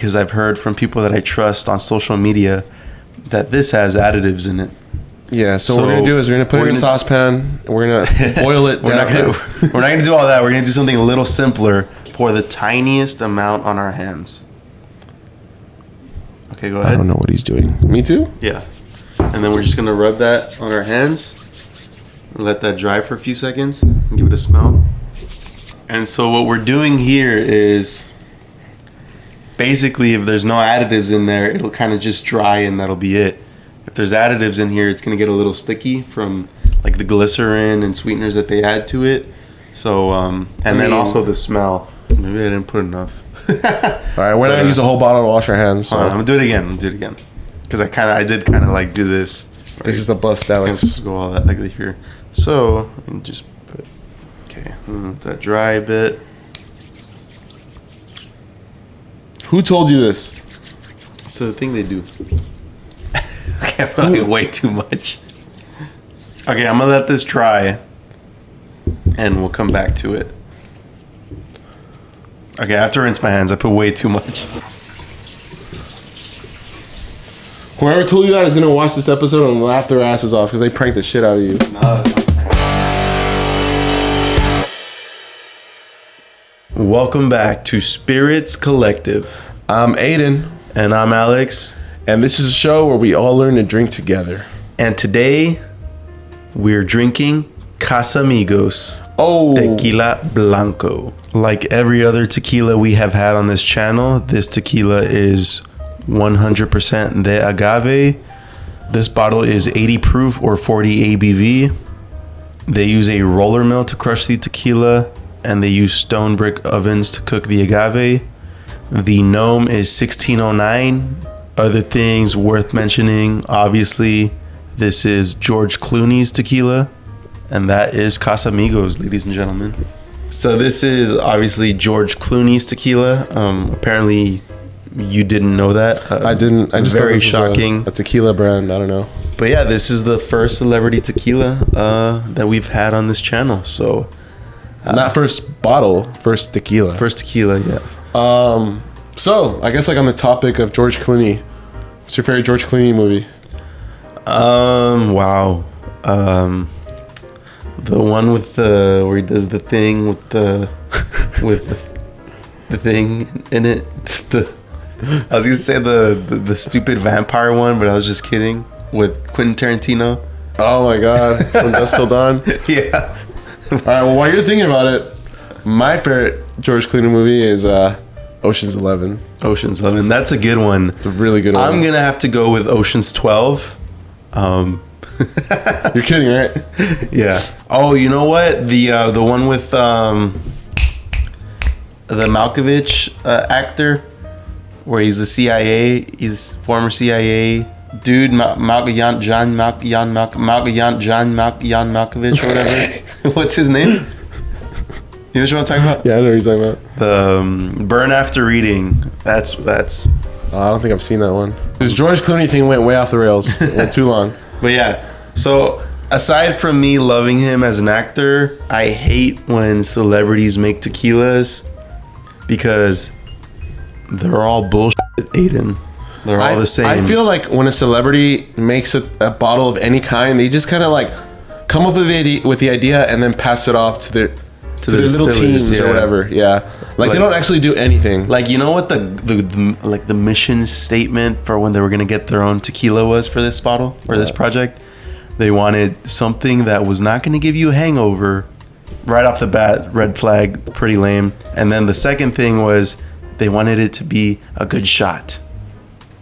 because I've heard from people that I trust on social media that this has additives in it. Yeah, so what we're going to do is we're going to put it in a saucepan. We're going to boil it down. We're not going to do all that. We're going to do something a little simpler. Pour the tiniest amount on our hands. Okay, go ahead. I don't know what he's doing. Me too? Yeah. And then we're just going to rub that on our hands. Let that dry for a few seconds. And give it a smell. And so what we're doing here is... basically, if there's no additives in there, it'll kind of just dry and that'll be it. If there's additives in here, it's going to get a little sticky from like the glycerin and sweeteners that they add to it. So, and then also the smell. Maybe I didn't put enough. All right, we're not going to use a whole bottle to wash our hands. So. I'm going to do it again. Because I did kind of like do this. Right? This is a bust, Alex. Let's go all that like here. So, just put, okay, let that dry a bit. Who told you this? It's the thing they do. Okay, I put like way too much. Okay, I'm gonna let this dry, and we'll come back to it. Okay, I have to rinse my hands. I put way too much. Whoever told you that is gonna watch this episode and laugh their asses off because they pranked the shit out of you. Welcome back to Spirits Collective. I'm Aiden. And I'm Alex. And this is a show where we all learn to drink together. And today, we're drinking Casamigos. Oh. Tequila Blanco. Like every other tequila we have had on this channel, this tequila is 100% de agave. This bottle is 80 proof or 40 ABV. They use a roller mill to crush the tequila, and they use stone brick ovens to cook the agave. The gnome is 1609. Other things worth mentioning, obviously, this is George Clooney's tequila, and that is Casamigos, ladies and gentlemen. So this is obviously George Clooney's tequila. Apparently, you didn't know that. I didn't. I just very thought this shocking. Was a tequila brand. I don't know. But yeah, this is the first celebrity tequila that we've had on this channel. So not first bottle, first tequila. First tequila, yeah. So I guess like on the topic of George Clooney, what's your favorite George Clooney movie? Wow. The one with the where he does the thing with the the thing in it. I was gonna say the stupid vampire one, but I was just kidding. With Quentin Tarantino. Oh my god, From Dusk Till Dawn. Yeah. All right. Well, while you're thinking about it, my favorite George Clooney movie is Ocean's 11. Ocean's 11. That's a good one. It's a really good one. I'm gonna have to go with Ocean's 12. You're kidding, right? Yeah. Oh, you know what? The one with the Malkovich actor, where he's a CIA. He's former CIA dude. John Malkovich or whatever. What's his name? You know what I'm talking about? Yeah, I know what you're talking about. The Burn After Reading. That's. I don't think I've seen that one. This George Clooney thing went way off the rails. It went too long. But yeah, so aside from me loving him as an actor, I hate when celebrities make tequilas because they're all bullshit, Aiden. They're all the same. I feel like when a celebrity makes a bottle of any kind, they just kind of like come up with the idea and then pass it off to the little teams or whatever. Yeah. Like they don't actually do anything. Like, you know what the mission statement for when they were gonna get their own tequila was for this bottle or this project? They wanted something that was not gonna give you a hangover right off the bat. Red flag, pretty lame. And then the second thing was they wanted it to be a good shot.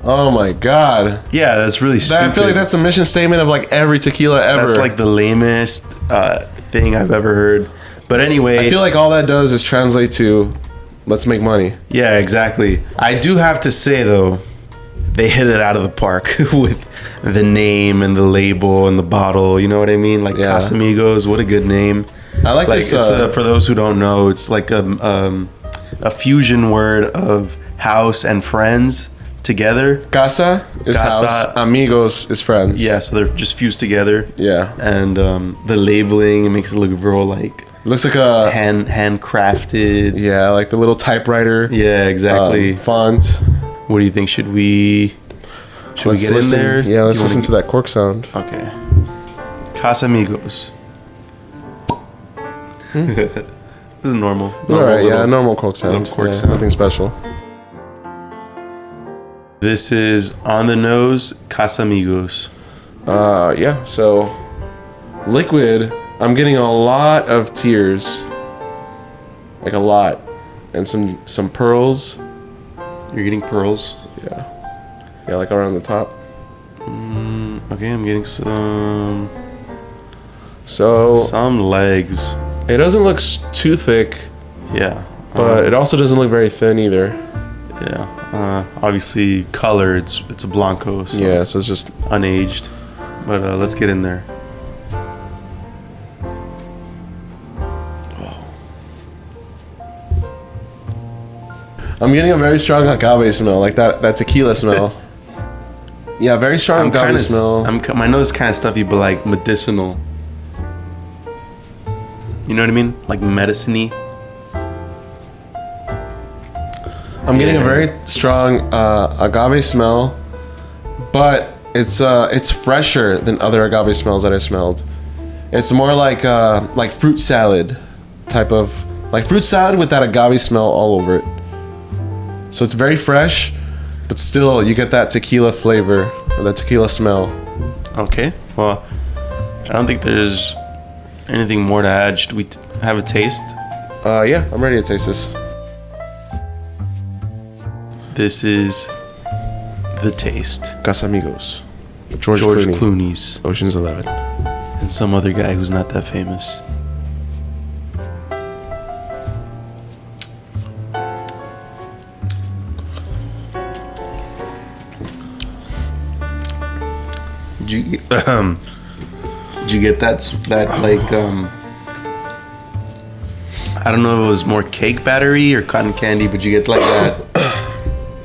Oh my god. Yeah, that's really stupid. I feel like that's a mission statement of like every tequila ever. That's like the lamest thing I've ever heard. But anyway, I feel like all that does is translate to let's make money. Yeah, exactly. I do have to say though, they hit it out of the park with the name and the label and the bottle. You know what I mean? Like Casamigos, what a good name. I like this. It's for those who don't know, it's like a fusion word of house and friends together. Casa is house. Amigos is friends. Yeah, so they're just fused together. Yeah. And the labeling makes it look real like. Looks like a handcrafted. Yeah, like the little typewriter. Yeah, exactly. Font. What do you think? Should we get in there? Yeah, let's listen to that cork sound. Okay. Casamigos. This is normal. All right, yeah, normal cork sound. Nothing special. This is on the nose Casamigos. Yeah. So, liquid. I'm getting a lot of tears, like a lot, and some pearls. You're getting pearls. Yeah, like around the top. Okay, I'm getting some legs. It doesn't look too thick. Yeah. But it also doesn't look very thin either. Yeah. Obviously, color. It's a Blanco. So yeah. So it's just unaged. But let's get in there. I'm getting a very strong agave smell, like that tequila smell. Yeah, very strong agave smell. My nose is kind of stuffy, but like medicinal. You know what I mean? Like medicine-y. I'm getting a very strong agave smell, but it's fresher than other agave smells that I smelled. It's more like fruit salad type of, like fruit salad with that agave smell all over it. So it's very fresh, but still you get that tequila flavor or that tequila smell. Okay. Well, I don't think there's anything more to add. Should we have a taste? Yeah, I'm ready to taste this. This is the taste. Casamigos. George Clooney's. Ocean's 11. And some other guy who's not that famous. Did you get that like I don't know if it was more cake battery or cotton candy, but you get like that.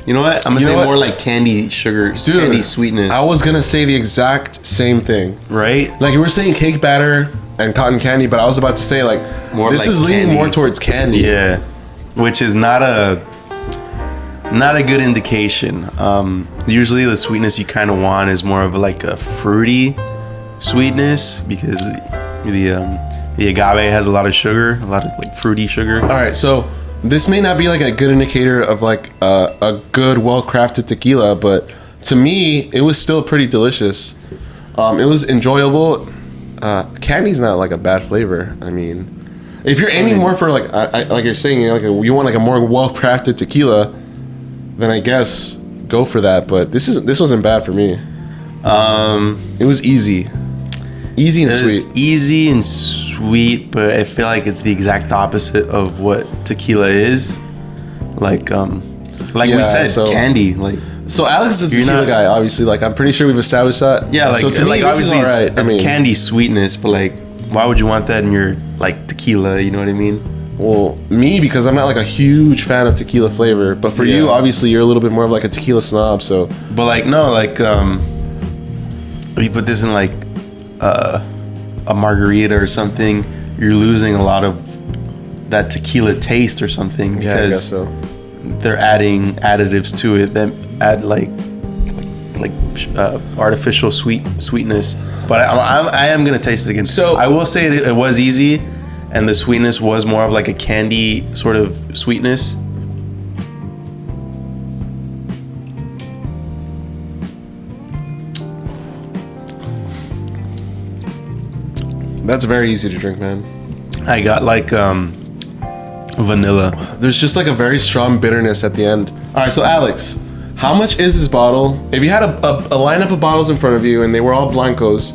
You know what? I'm gonna say more like candy sugar, candy sweetness. I was gonna say the exact same thing. Right? Like you were saying cake batter and cotton candy, but I was about to say like more this like is leaning candy. More towards candy. Yeah. Which is not a good indication. Usually the sweetness you kind of want is more of like a fruity sweetness because the agave has a lot of sugar, a lot of like fruity sugar. All right, so this may not be like a good indicator of like a good, well-crafted tequila, but to me, it was still pretty delicious. It was enjoyable. Candy's not like a bad flavor. I mean, if you're aiming more for like like you're saying, you want like a more well-crafted tequila, then I guess go for that. But this wasn't bad for me. It was easy and sweet. Easy and sweet, but I feel like it's the exact opposite of what tequila is. Like we said, candy. Like so, Alex is a tequila guy. Obviously, like I'm pretty sure we've established that. Yeah, like so to me, like obviously all right. It's candy sweetness, but like, why would you want that in your like tequila? You know what I mean? Well, me, because I'm not like a huge fan of tequila flavor, but for you, obviously, you're a little bit more of like a tequila snob. So, but like no, like if you put this in like a margarita or something, you're losing a lot of that tequila taste or something because I guess so. They're adding additives to it that add like artificial sweetness. But I am gonna taste it again. So I will say it was easy, and the sweetness was more of like a candy sort of sweetness. That's very easy to drink, man. I got like vanilla. There's just like a very strong bitterness at the end. All right, so Alex, how much is this bottle? If you had a lineup of bottles in front of you and they were all Blancos,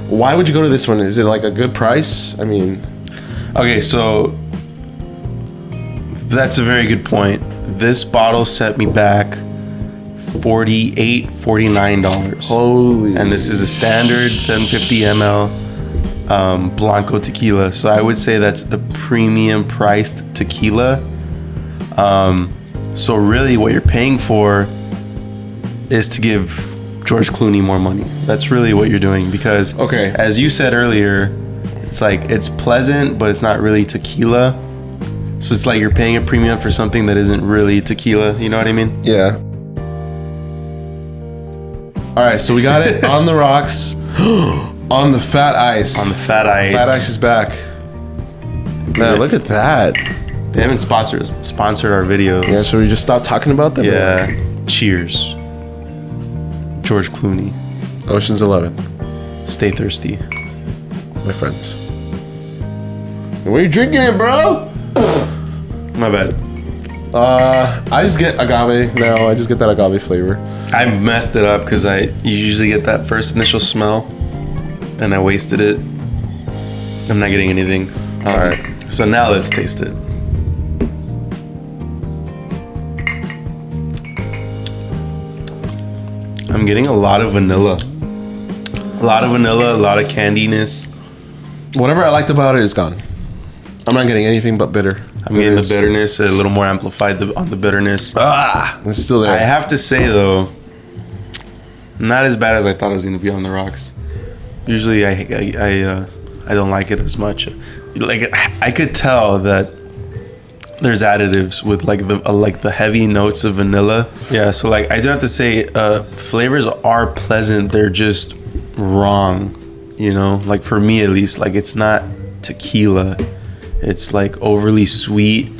why would you go to this one? Is it like a good price? I mean... Okay, so that's a very good point. This bottle set me back $49. Holy. And this is a standard 750 ml Blanco tequila. So I would say that's a premium priced tequila. So really what you're paying for is to give George Clooney more money. That's really what you're doing because as you said earlier, it's like it's pleasant, but it's not really tequila. So it's like you're paying a premium for something that isn't really tequila. You know what I mean? Yeah. All right, so we got it on the rocks, on the fat ice. On the fat ice. Fat ice is back. Man, look at that. They haven't sponsored our videos. Yeah, so we just stopped talking about them? Yeah. Cheers. George Clooney. Ocean's 11. Stay thirsty. My friends. What are you drinking it, bro? My bad. I just get agave now. I just get that agave flavor. I messed it up because you usually get that first initial smell, and I wasted it. I'm not getting anything. All right. So now let's taste it. I'm getting a lot of vanilla. A lot of vanilla, a lot of candiness. Whatever I liked about it is gone. I'm not getting anything but bitter. I'm getting the bitterness, a little more amplified on the bitterness. It's still there. I have to say though, not as bad as I thought it was going to be on the rocks. Usually I don't like it as much. Like I could tell that there's additives with like the heavy notes of vanilla. Yeah, so like I do have to say flavors are pleasant. They're just wrong, you know? Like for me at least, like it's not tequila. It's like overly sweet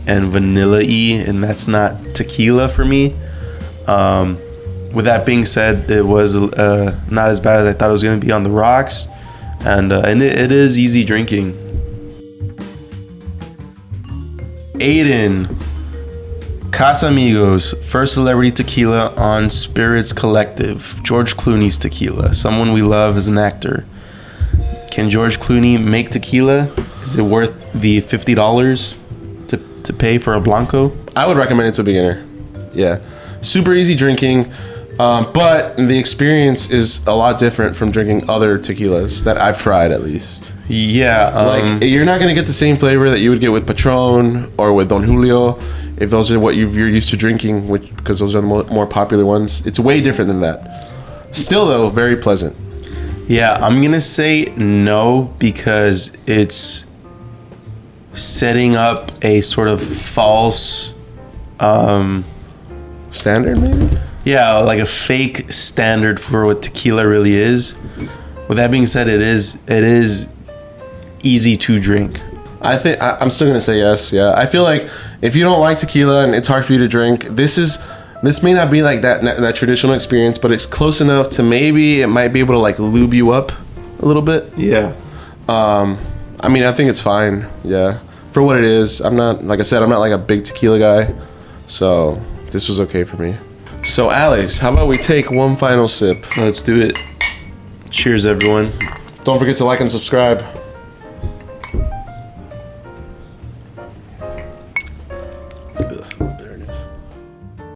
and vanilla-y, and that's not tequila for me. With that being said, it was not as bad as I thought it was going to be on the rocks, and it is easy drinking. Aiden, Casamigos, first celebrity tequila on Spirits Collective. George Clooney's tequila, someone we love as an actor. Can George Clooney make tequila? Is it worth the $50 to pay for a Blanco? I would recommend it to a beginner. Yeah. Super easy drinking, but the experience is a lot different from drinking other tequilas that I've tried at least. Yeah. Like, you're not going to get the same flavor that you would get with Patron or with Don Julio, if those are what you're used to drinking, because those are the more popular ones. It's way different than that. Still, though, very pleasant. Yeah, I'm going to say no, because it's setting up a sort of false standard, maybe? Yeah, like a fake standard for what tequila really is. With that being said, it is easy to drink. I think I'm still gonna say yes. Yeah, I feel like if you don't like tequila and it's hard for you to drink, this may not be like that traditional experience, but it's close enough to maybe it might be able to like lube you up a little bit. Yeah. I mean, I think it's fine. Yeah, for what it is. I'm not, like I said, I'm not like a big tequila guy, so this was okay for me. So Alex, how about we take one final sip? Let's do it. Cheers, everyone. Don't forget to like and subscribe. Ugh.